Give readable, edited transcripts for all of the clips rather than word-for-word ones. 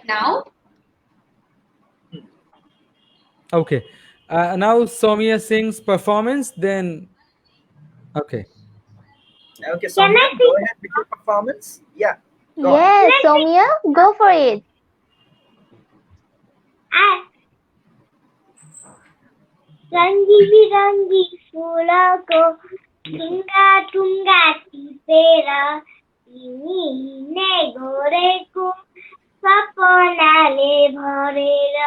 now. Okay. Now Soumya sings performance, then okay. Okay, Can I Soumya, go sing? ahead with your performance. Yeah, go on. Can Yes, I sing? Soumya, go for it. I रंगी बिरंगी फूलों को ठुंगा ठुंगा टिपेरा तिमीले गोरेको सपनाले भरेर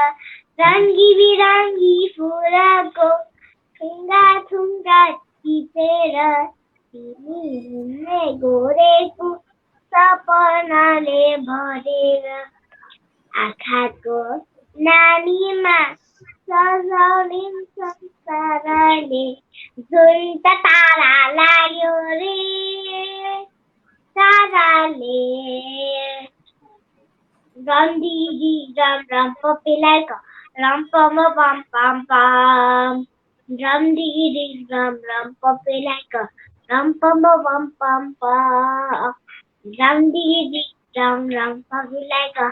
रंगी बिरंगी फूलों ठुंगा ठुंगा टिपेर तिमीले गोरेको सपनाले भरेर आँखाको नानीमा सजाउलिन् संसारले जुन त तारा लाग्यो रे ताराले रमदिरी रम रम पपिलाको रम पम पम पम पम रमदिरी रम रम पपिलाको रम पम पम पम पम रमदिरी रम रम पपिलाको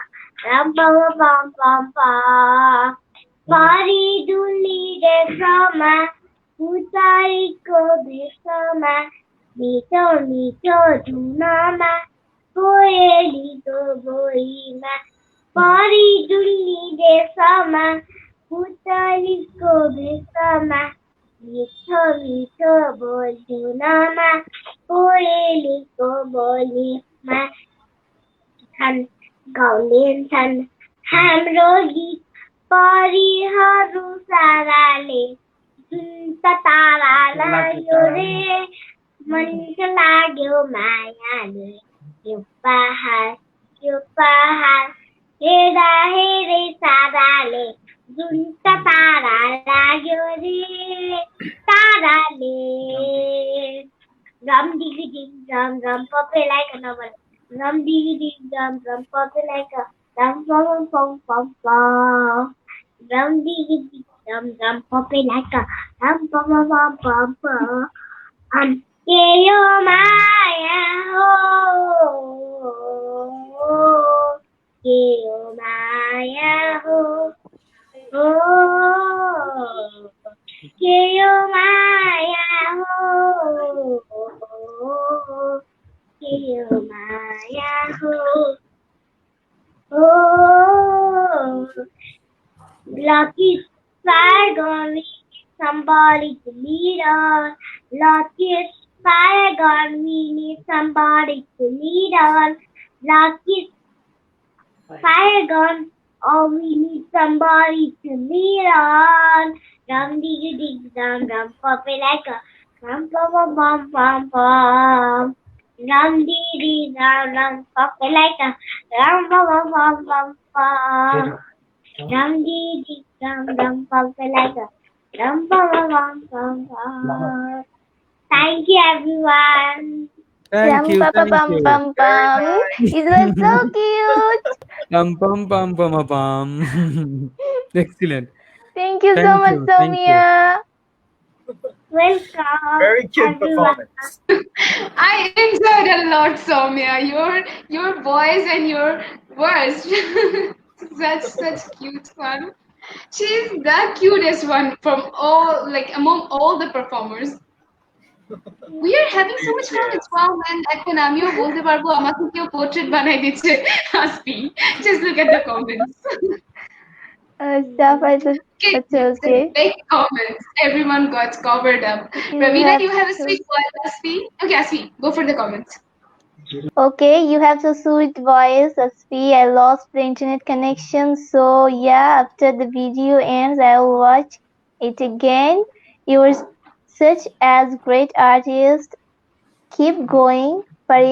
रम पम पम पम पम परी दुली रेखमा उचाइको भेषमा मिठो मिठो धुनमा कोयलीको बोलीमा परी दुली रेखमा उचाइको भेषमा मिठो मिठो धुनमा कोयलीको बोलीमा छन् गाउँछन् हाम्रो गीत परिहरू साराले जुन त तारा लाग्यो रे मनको लाग्यो मायाले यो पहाड हेर्दा हेरे साराले जुन त तारा लाग्यो रे ताराले रम दिगी दिग रम रम पपेलाई नभन रम दिगी दिग रम रम पपेलाई रम पम पम पम पम रम दिगी दिग रम रम पपेलाई रम पम पम पम पम के यो माया हो के यो माया हो के यो माया हो के यो माया हो lucky fire gone we need somebody to lead us. Lucky fire gone we need somebody to lead us. Lucky fire gone oh we need somebody to lead on. Dum diggy dig dum dum puppy like a rum pum pum pum pum pum. Dum diggy dum dum puppy like a rum pum pum pum pum pum. Dum dee dee dum dum puppy like a rum pum pum pum pum pum. Thank you everyone. Thank you, Pam thank pam you. pam pam. It was so cute. Pum pum pum pum pum. Excellent. Thank you so Thank much, you, thank you. Soumya. Welcome. Very cute everyone. performance. I enjoyed a lot, Soumya. Your voice and your words. Such cute fun. She's the cutest one from all, like among all the performers. We are having so much fun as well, and এখন আমিও বলতে পারবো আমাকে কেউ portrait বানাই দিচ্ছে আসবি. Just look at the comments. Stuff I just Okay, it's the okay. big comments. Everyone got covered up. You Ravina, have you have a to- sweet voice, Asfi. Okay, Asfi, go for the comments. Okay, you have so sweet voice, Asfi. I lost the internet connection, so yeah, after the video ends, I'll watch it again. You are such as great artist. Keep going.